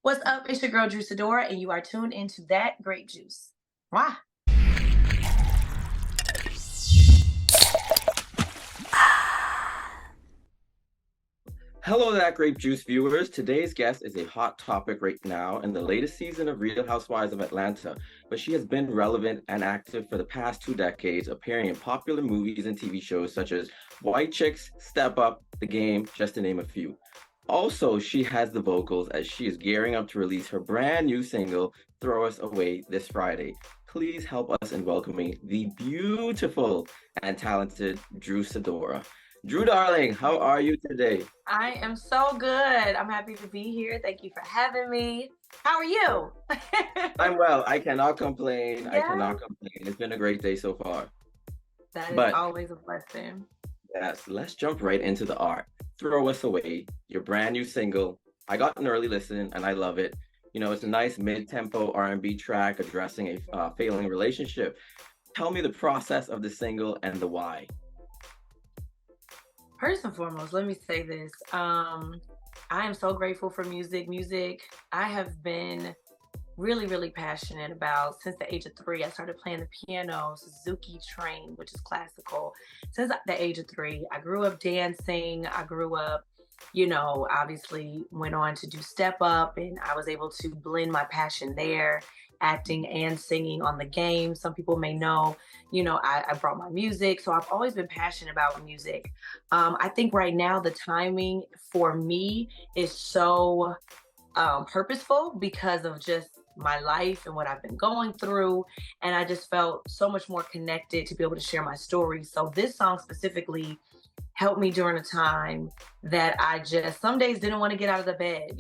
What's up? It's your girl Drew Sidora, and you are tuned into that grape juice. Why? Hello, that grape juice viewers. Today's guest is a hot topic right now in the latest season of Real Housewives of Atlanta, but she has been relevant and active for the past 2 decades, appearing in popular movies and TV shows such as White Chicks, Step Up, The Game, just to name a few. Also, she has the vocals as she is gearing up to release her brand new single, Throw Us Away, this Friday. Please help us in welcoming the beautiful and talented Drew Sidora. Drew, darling, how are you today? I am so good. I'm happy to be here. Thank you for having me. How are you? I'm well. I cannot complain. I Yeah, cannot complain. It's been a great day so far. that is But always a blessing. yes, let's jump right into the art. Throw Us Away, your brand new single. I got an early listen and I love it. You know, it's a nice mid-tempo R&B track addressing a failing relationship. Tell me the process of the single and the why. First and foremost, let me say this. I am so grateful for music. Music, I have been really, really passionate about since the age of 3. I started playing the piano, Suzuki train, which is classical. Since the age of 3, I grew up dancing. I grew up, obviously went on to do Step Up, and I was able to blend my passion there, acting and singing on The Game. Some people may know, I brought my music. So I've always been passionate about music. I think right now the timing for me is so purposeful because of just my life and what I've been going through. And I just felt so much more connected to be able to share my story. So this song specifically helped me during a time that I just some days didn't want to get out of the bed,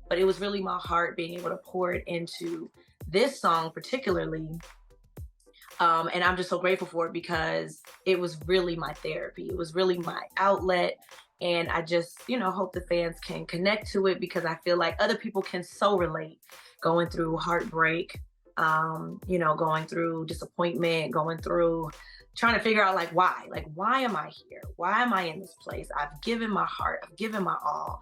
but it was really my heart being able to pour it into this song particularly. And I'm just so grateful for it because it was really my therapy. It was really my outlet. And I just, hope the fans can connect to it because I feel like other people can so relate going through heartbreak, going through disappointment, going through trying to figure out why am I here? Why am I in this place? I've given my heart, I've given my all.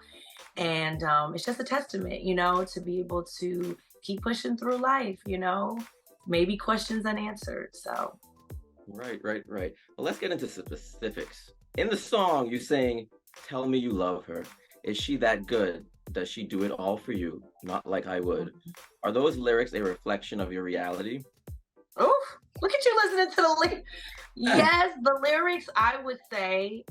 And it's just a testament, to be able to keep pushing through life, maybe questions unanswered. So Right. Well, let's get into specifics. In the song, you saying, "Tell me you love her. Is she that good? Does she do it all for you? Not like I would." Are those lyrics a reflection of your reality? oof, look at you listening to the lyrics. Yes, the lyrics I would say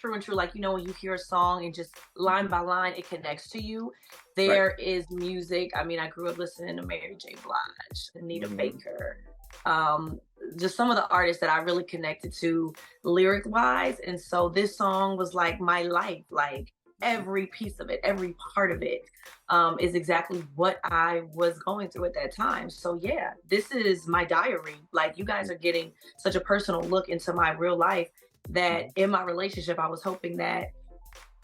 true and true. Like, when you hear a song and just line by line it connects to you. Right. There is music. I mean, I grew up listening to Mary J. Blige, Anita Hmm. Baker, um, just some of the artists that I really connected to lyric wise. And so this song was like my life, like every piece of it, every part of it is exactly what I was going through at that time. So, yeah, this is my diary. Like, you guys are getting such a personal look into my real life that in my relationship, I was hoping that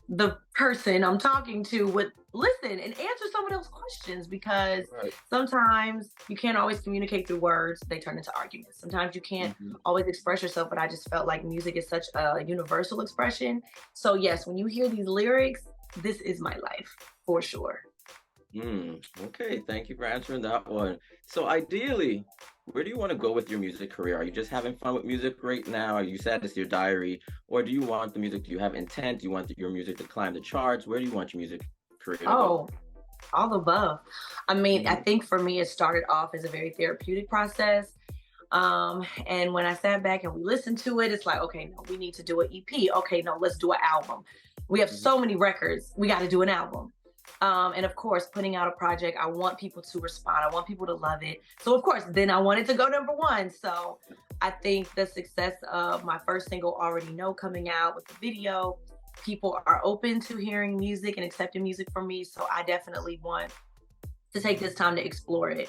the person I'm talking to would listen and answer some of those questions because Right. sometimes you can't always communicate through words, they turn into arguments. Sometimes you can't Hmm. always express yourself, but I just felt like music is such a universal expression. So, yes, when you hear these lyrics, this is my life for sure. Okay, thank you for answering that one. So ideally, where do you want to go with your music career? Are you just having fun with music right now? You said it's your diary, or do you want the music? Do you have intent? Do you want your music to climb the charts? Where do you want your music career to go? Oh, all above. I mean, I Hmm. think for me, it started off as a very therapeutic process. And when I sat back and we listened to it, it's like, okay, no, we need to do an EP. Okay, no, let's do an album. We have Hmm. so many records. We got to do an album. And of course, putting out a project, I want people to respond. I want people to love it. So of course, then I want it to go number one. So I think the success of my first single, Already Know, coming out with the video, people are open to hearing music and accepting music from me. So I definitely want to take this time to explore it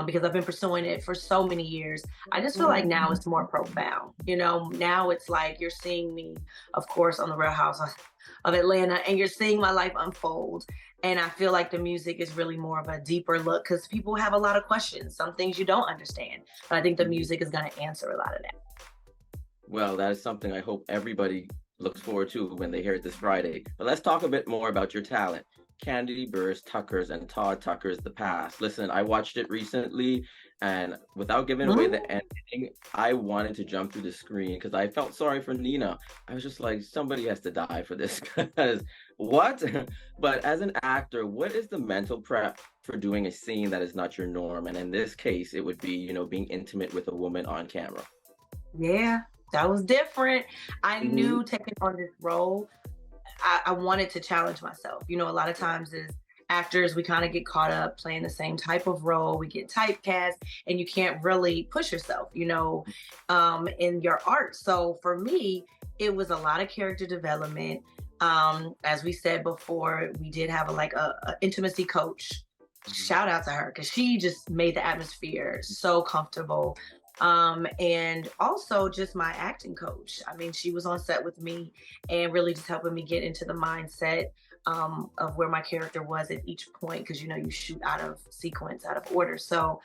because I've been pursuing it for so many years. I just feel like now it's more profound. Now it's like you're seeing me, of course, on the Real Housewives of Atlanta, and you're seeing my life unfold. And I feel like the music is really more of a deeper look because people have a lot of questions, some things you don't understand. But I think the Hmm. music is going to answer a lot of that. Well, that is something I hope everybody looks forward to when they hear it this Friday. But let's talk a bit more about your talent. Candy Burst Tucker's and Todd Tucker's The Past. Listen, I watched it recently, and without giving away the Mhm. ending, I wanted to jump through the screen because I felt sorry for Nina. I was just like, somebody has to die for this because what? But as an actor, what is the mental prep for doing a scene that is not your norm? And in this case, it would be, being intimate with a woman on camera. Yeah, that was different. I Hmm. knew taking on this role, I wanted to challenge myself. A lot of times as actors, we kind of get caught up playing the same type of role. We get typecast, and you can't really push yourself, in your art. So for me, it was a lot of character development. As we said before, we did have a intimacy coach. Hmm. Shout out to her because she just made the atmosphere so comfortable. And also just my acting coach. I mean, she was on set with me and really just helping me get into the mindset of where my character was at each point because you shoot out of sequence, out of order. So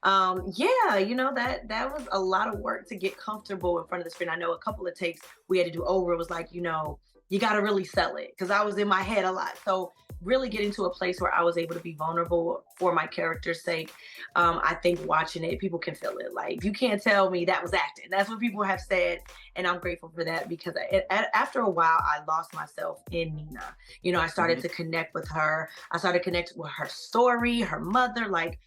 yeah, that was a lot of work to get comfortable in front of the screen. I know a couple of takes we had to do over. It was like, you got to really sell it because I was in my head a lot. So really getting to a place where I was able to be vulnerable for my character's sake. I think watching it, people can feel it. Like you can't tell me that was acting. That's what people have said, and I'm grateful for that because after a while, I lost myself in Nina. I started Hmm. to connect with her. I started connecting with her story, her mother, like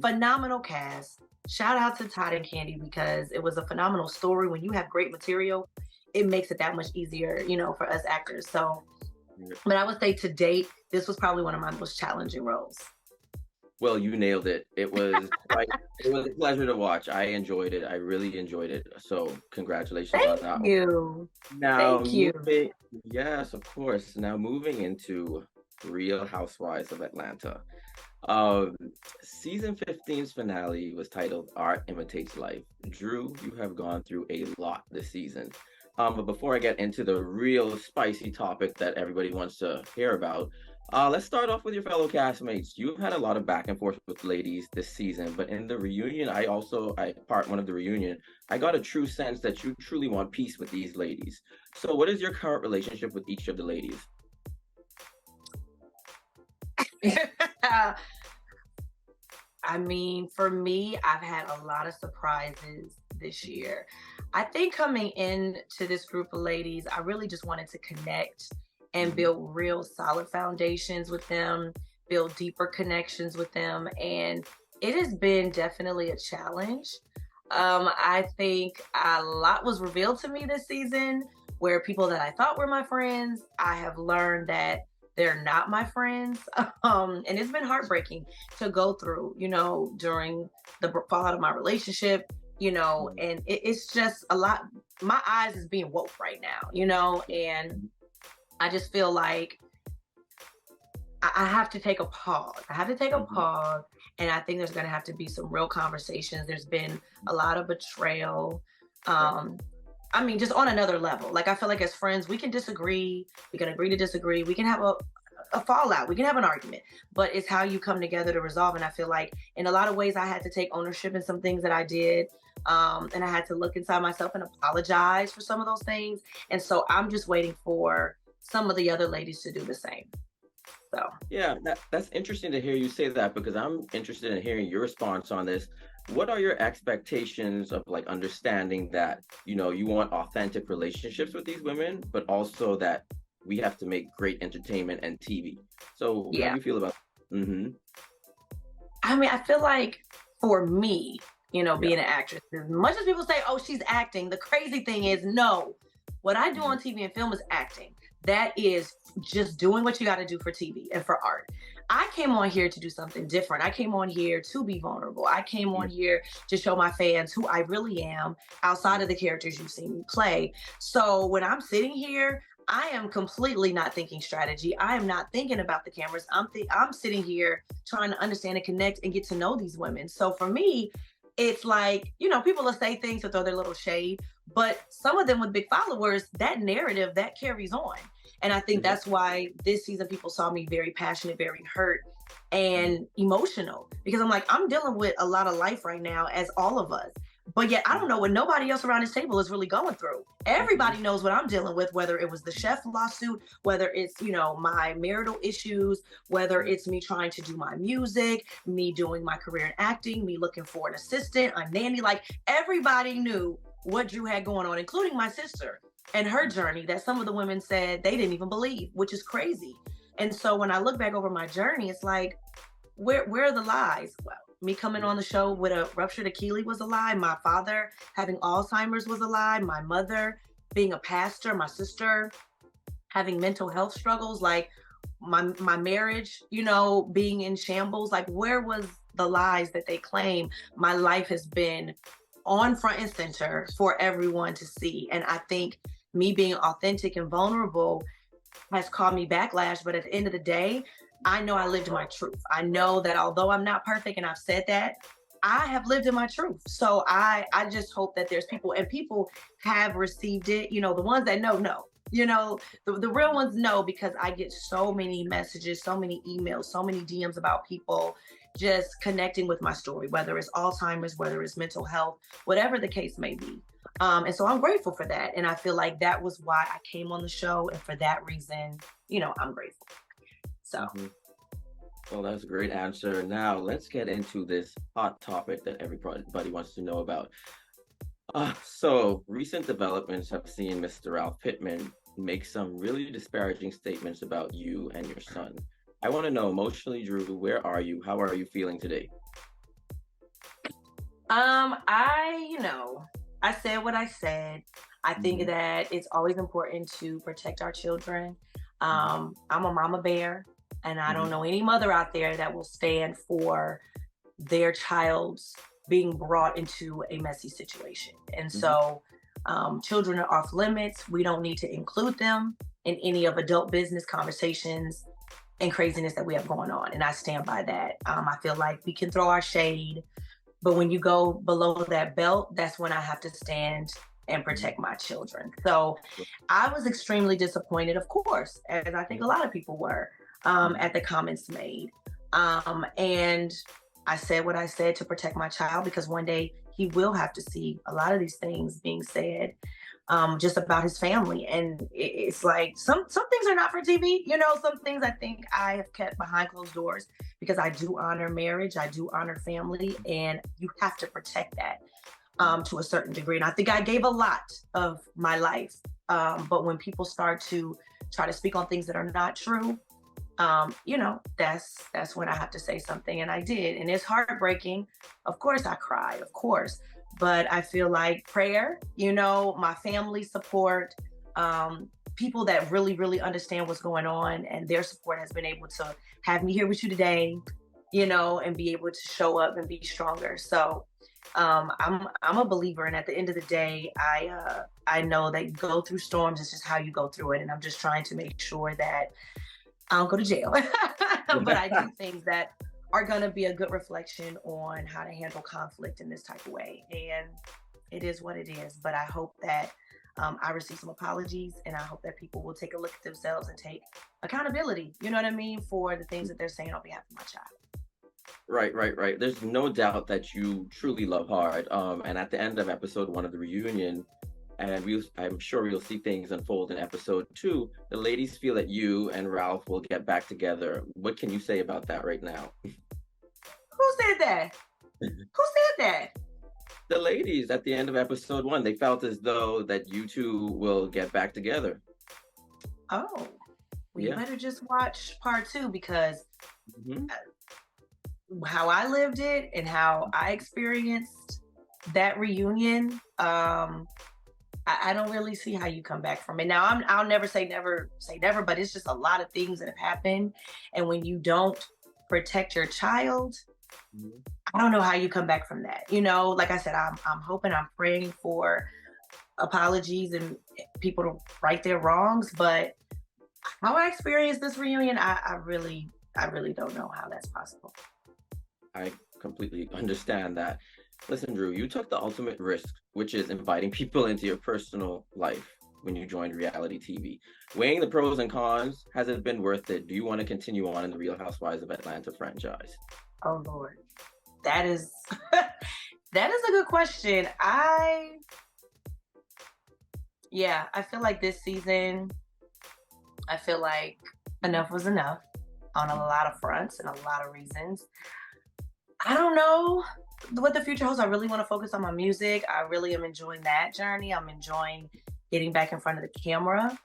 phenomenal cast. Shout out to Todd and Candy because it was a phenomenal story. When you have great material, it makes it that much easier, for us actors. So, but I would say to date, this was probably one of my most challenging roles. Well, you nailed it. It was a pleasure to watch. I enjoyed it. I really enjoyed it. So, congratulations on Thank that one. you. Now, Thank you. moving, yes, of course. Now, moving into Real Housewives of Atlanta. Um, Season 15's finale was titled Art Imitates Life. Drew, you have gone through a lot this season. But before I get into the real spicy topic that everybody wants to hear about, let's start off with your fellow castmates. You've had a lot of back and forth with ladies this season, but in the reunion, I part one of the reunion, I got a true sense that you truly want peace with these ladies. So, what is your current relationship with each of the ladies? I mean, for me, I've had a lot of surprises this year. I think coming into this group of ladies, I really just wanted to connect and Mhm. build real solid foundations with them, build deeper connections with them. And it has been definitely a challenge. I think a lot was revealed to me this season where people that I thought were my friends, I have learned that they're not my friends. And it's been heartbreaking to go through, during the fallout of my relationship, and it's just a lot. My eyes is being woke right now, and I just feel like I have to take a pause. I have to take a Mhm. pause. And I think there's going to have to be some real conversations. There's been a lot of betrayal. Okay. Um, I mean, just on another level. Like, I feel like as friends, we can disagree. We can agree to disagree. We can have a fallout. We can have an argument, but it's how you come together to resolve. And I feel like in a lot of ways, I had to take ownership in some things that I did. And I had to look inside myself and apologize for some of those things. And so I'm just waiting for some of the other ladies to do the same. So. Yeah, that's interesting to hear you say that because I'm interested in hearing your response on this. What are your expectations of like understanding that, you want authentic relationships with these women, but also that we have to make great entertainment and TV. So how do Yeah. you feel about? Mm-hmm. I mean, I feel like for me, Yeah. being an actress, as much as people say, oh, she's acting, the crazy thing is, no, what I do Hmm. on TV and film is acting. That is just doing what you got to do for TV and for art. I came on here to do something different. I came on here to be vulnerable. I came Yeah. on here to show my fans who I really am outside of the characters you've seen me play. So when I'm sitting here, I am completely not thinking strategy. I am not thinking about the cameras. I'm sitting here trying to understand and connect and get to know these women. So for me, it's like, people will say things to throw their little shade, but some of them with big followers, that narrative that carries on. And I think Hmm. that's why this season people saw me very passionate, very hurt, Hmm. and emotional because I'm like, I'm dealing with a lot of life right now, as all of us. But yet I don't know what nobody else around this table is really going through. Everybody knows what I'm dealing with, whether it was the chef lawsuit, whether it's, my marital issues, whether it's me trying to do my music, me doing my career in acting, me looking for an assistant, a nanny. Like everybody knew what Drew had going on, including my sister and her journey that some of the women said they didn't even believe, which is crazy. And so when I look back over my journey, it's like, where are the lies? Well, me coming on the show with a ruptured Achilles was a lie. My father having Alzheimer's was a lie. My mother being a pastor, my sister having mental health struggles, like my marriage, being in shambles. Like, where was the lies that they claim? My life has been on front and center for everyone to see. And I think me being authentic and vulnerable has caused me backlash. But at the end of the day, I know I lived my truth. I know that although I'm not perfect, and I've said that, I have lived in my truth. So I just hope that there's people, and people have received it. The ones that know. The real ones know, because I get so many messages, so many emails, so many DMs about people just connecting with my story, whether it's Alzheimer's, whether it's mental health, whatever the case may be. And so I'm grateful for that. And I feel like that was why I came on the show. And for that reason, I'm grateful. So. Well, that's a great answer. Now let's get into this hot topic that everybody wants to know about. So recent developments have seen Mr. Ralph Pittman make some really disparaging statements about you and your son. I want to know, emotionally, Drew, where are you? How are you feeling today? I said what I said. I think that it's always important to protect our children. I'm a mama bear, and I don't know any mother out there that will stand for their child's being brought into a messy situation. And so children are off limits. We don't need to include them in any of adult business conversations and craziness that we have going on. And I stand by that. I feel like we can throw our shade, but when you go below that belt, that's when I have to stand and protect my children. So I was extremely disappointed, of course, as I think a lot of people were, at the comments made. And I said what I said to protect my child, because one day he will have to see a lot of these things being said, just about his family. And it's like some things are not for TV. Some things I think I have kept behind closed doors, because I do honor marriage, I do honor family, and you have to protect that to a certain degree. And I think I gave a lot of my life. But when people start to try to speak on things that are not true, that's when I have to say something. And I did. And it's heartbreaking. Of course I cry, of course. But I feel like prayer, my family support, people that really, really understand what's going on, and their support has been able to have me here with you today, and be able to show up and be stronger. So I'm a believer. And at the end of the day, I know that you go through storms. It's just how you go through it. And I'm just trying to make sure that I don't go to jail, but I do things that are going to be a good reflection on how to handle conflict in this type of way. And it is what it is. But I hope that I receive some apologies, and I hope that people will take a look at themselves and take accountability, for the things that they're saying on behalf of my child. Right. There's no doubt that you truly love hard. And at the end of episode 1 of the reunion, and I'm sure we'll see things unfold in episode 2, the ladies feel that you and Ralph will get back together. What can you say about that right now? Who said that? Who said that? The ladies at the end of episode 1, they felt as though that you two will get back together. Oh, well, you better just watch part 2, because how I lived it and how I experienced that reunion, I don't really see how you come back from it. Now, I'll never say never, but it's just a lot of things that have happened. And when you don't protect your child, I don't know how you come back from that. Like I said, I'm hoping, I'm praying for apologies and people to right their wrongs. But how I experienced this reunion, I really don't know how that's possible. I completely understand that. Listen, Drew, you took the ultimate risk, which is inviting people into your personal life when you joined reality TV. Weighing the pros and cons, has it been worth it? Do you want to continue on in the Real Housewives of Atlanta franchise? Oh, Lord. That is That is a good question. I feel like this season, I feel like enough was enough on a lot of fronts and a lot of reasons. I don't know what the future holds. I really want to focus on my music. I really am enjoying that journey. I'm enjoying getting back in front of the camera,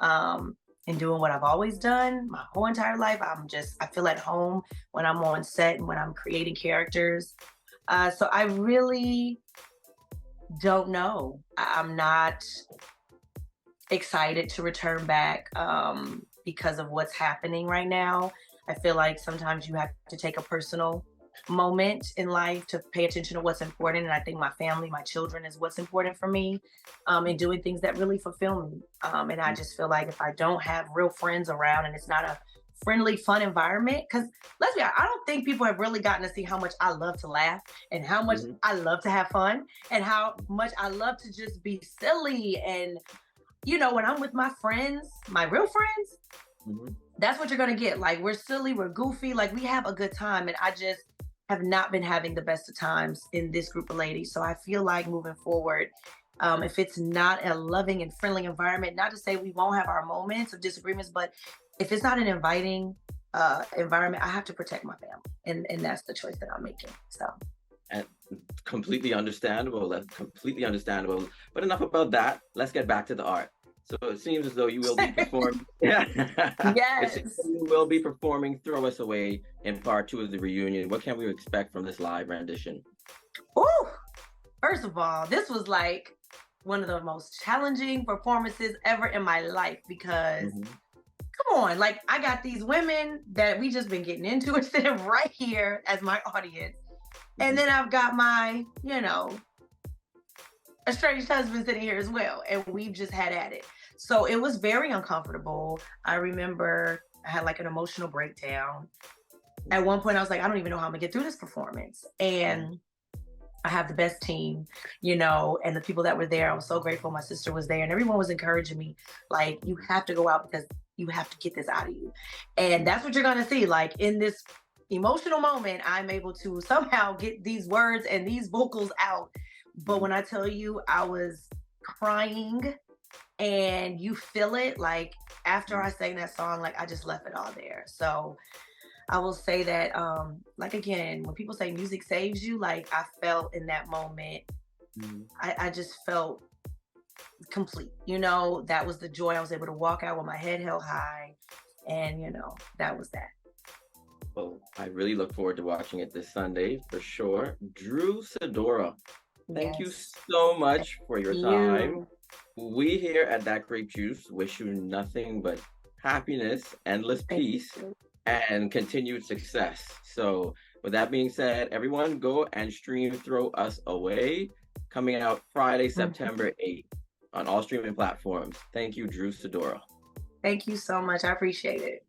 and doing what I've always done my whole entire life. I feel at home when I'm on set and when I'm creating characters. So I really don't know. I'm not excited to return back, because of what's happening right now. I feel like sometimes you have to take a personal moment in life to pay attention to what's important. And I think my family, my children is what's important for me, and doing things that really fulfill me. And I just feel like if I don't have real friends around and it's not a friendly, fun environment, because let's be honest, I don't think people have really gotten to see how much I love to laugh and how much Mhm. I love to have fun and how much I love to just be silly. And when I'm with my friends, my real friends, Mhm. that's what you're gonna get. Like, we're silly, we're goofy, like we have a good time. And I just have not been having the best of times in this group of ladies. So I feel like moving forward, if it's not a loving and friendly environment, not to say we won't have our moments of disagreements, but if it's not an inviting environment, I have to protect my family. And that's the choice that I'm making. So And completely understandable. That's completely understandable. But enough about that. Let's get back to the art. So it seems as though you will be performing. Yeah. It seems yes. that you will be performing "Throw Us Away" in part two of the reunion. What can we expect from this live rendition? Ooh, first of all, this was like one of the most challenging performances ever in my life because Mhm. come on, like I got these women that we just been getting into it sitting right here as my audience. And Mhm. then I've got my, estranged husband sitting here as well. And we've just had at it. So it was very uncomfortable. I remember I had like an emotional breakdown. At one point, I was like, I don't even know how I'm gonna get through this performance. Mhm. And I have the best team, and the people that were there, I was so grateful. My sister was there, and everyone was encouraging me, like, you have to go out because you have to get this out of you. And that's what you're going to see. Like, in this emotional moment, I'm able to somehow get these words and these vocals out. But Mhm. when I tell you, I was crying and you feel it, like, after I Mhm. sang that song, like, I just left it all there. So, I will say that, like again, when people say music saves you, like I felt in that moment, Mhm. I just felt complete. That was the joy. I was able to walk out with my head held high, and that was that. Well, I really look forward to watching it this Sunday for sure. Drew Sidora, thank you Yes. so Thank much for your time. you. We here at That Grape Juice wish you nothing but happiness, endless Thank peace, you. and continued success. So, with that being said, everyone go and stream Throw Us Away, coming out Friday, Mhm. September 8th on all streaming platforms. Thank you, Drew Sidora. Thank you so much. I appreciate it.